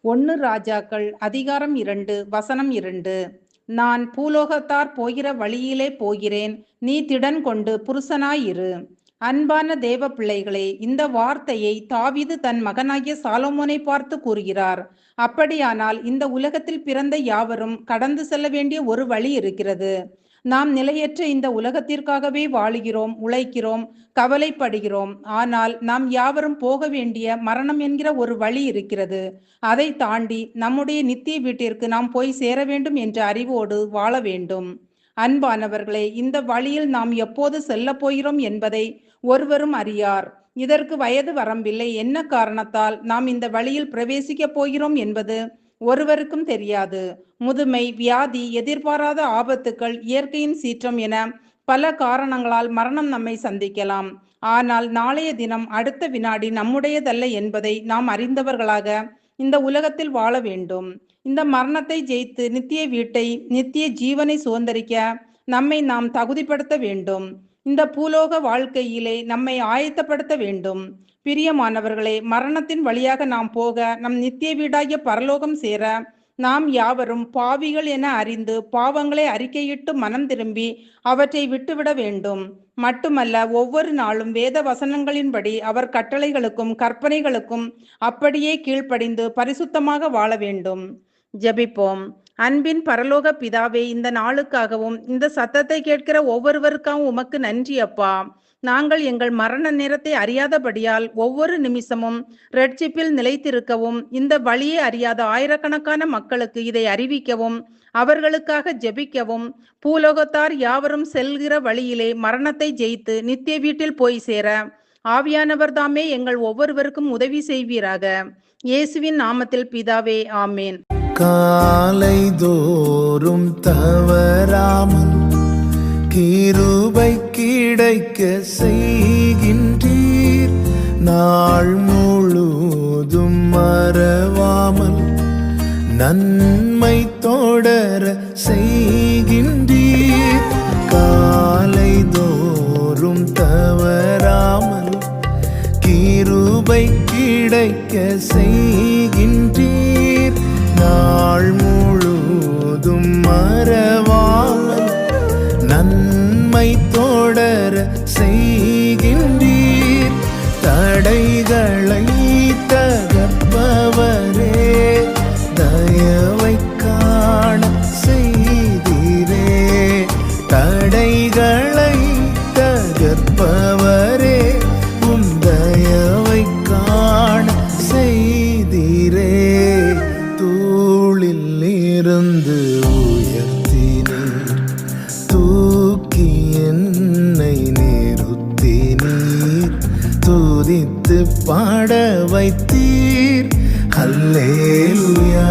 ஒன்று ராஜாக்கள் அதிகாரம் 2 வசனம் 2. நான் பூலோகத்தார் போகிற வழியிலே போகிறேன், நீ திடன் கொண்டு புருஷனாயிரு. அன்பான தேவ பிள்ளைகளே, இந்த வார்த்தையை தாவீது தன் மகனாகிய சாலமோனை பார்த்து கூறுகிறார். அப்படியானால் இந்த உலகத்தில் பிறந்த யாவரும் கடந்து செல்ல வேண்டிய ஒரு வழி இருக்கிறது. நாம் நிலையற்ற இந்த உலகத்திற்காகவே வாழுகிறோம், உழைக்கிறோம், கவலைப்படுகிறோம். ஆனால் நாம் யாவரும் போக வேண்டிய மரணம் என்கிற ஒரு வழி இருக்கிறது. அதை தாண்டி நம்முடைய நித்திய வீட்டிற்கு நாம் போய் சேர வேண்டும் என்ற அறிவோடு வாழ வேண்டும். அன்பானவர்களே, இந்த வழியில் நாம் எப்போது செல்ல போகிறோம் என்பதை ஒருவரும் அறியார். இதற்கு வயது வரம்பில்லை. என்ன காரணத்தால் நாம் இந்த வழியில் பிரவேசிக்க போகிறோம் என்பது ஒருவருக்கும் தெரியாது. முதுமை, வியாதி, எதிர்பாராத ஆபத்துக்கள், இயற்கையின் சீற்றம் என பல காரணங்களால் மரணம் நம்மை சந்திக்கலாம். ஆனால் நாளைய தினம், அடுத்த வினாடி நம்முடையதல்ல என்பதை நாம் அறிந்தவர்களாக இந்த உலகத்தில் வாழ வேண்டும். இந்த மரணத்தை ஜெயித்து நித்திய வீட்டை, நித்திய ஜீவனை சுதந்திரிக்க நம்மை நாம் தகுதிப்படுத்த வேண்டும். இந்த பூலோக வாழ்க்கையிலே நம்மை ஆயத்தப்படுத்த வேண்டும். பிரியமானவர்களே, மரணத்தின் வழியாக நாம் போக, நம் நித்திய வீடாகிய பரலோகம் சேர நாம் யாவரும் பாவிகள் என அறிந்து பாவங்களை அறிக்கையிட்டு மனம் திரும்பி அவற்றை விட்டுவிட வேண்டும். மட்டுமல்ல, ஒவ்வொரு நாளும் வேத வசனங்களின்படி அவர் கட்டளைகளுக்கும் கற்பனைகளுக்கும் அப்படியே கீழ்ப்படிந்து பரிசுத்தமாக வாழ வேண்டும். ஜெபிப்போம். அன்பின் பரலோக பிதாவே, இந்த நாளுக்காகவும் இந்த சத்தத்தை கேட்கிற ஒவ்வொருவருக்காகவும் உமக்கு நன்றி அப்பா. நாங்கள் எங்கள் மரண நேரத்தை அறியாதபடியால் ஒவ்வொரு நிமிஷமும் ரட்சிப்பில் நிலைத்திருக்கவும், இந்த வழியை அறியாத ஆயிரக்கணக்கான மக்களுக்கு இதை அறிவிக்கவும், அவர்களுக்காக ஜெபிக்கவும், பூலோகத்தார் யாவரும் செல்கிற வழியிலே மரணத்தை ஜெயித்து நித்திய வீட்டில் போய் சேர ஆவியானவர் தாமே எங்கள் ஒவ்வொருவருக்கும் உதவி செய்வீராக. இயேசுவின் நாமத்தில் பிதாவே, ஆமேன். காலை தோறும் தவறாமல் கிருபை கிடைக்க செய்கின்றீர். நாள் முழுதும் மறவாமல் நன்மை தொடர செய்கின்றீர். காலை தோறும் தவறாமல் கிருபை கிடைக்க செய்கின்றீர். நாள் முழுதும் மறவாமல் நன்மை தொடர செய்கின்றீர். தடைகளை தகர்ப்பவரே, தயவை காண செய்தீரே. தடைகளை தகர்ப்பவரே, உம் தயவை காண செய்தீரே. தூளில் இருந்து உயர்த்தினீர், தூக்கி என்னை நிறுத்தினீர். துதித்து பாட வைத்தீர். அல்லேலூயா.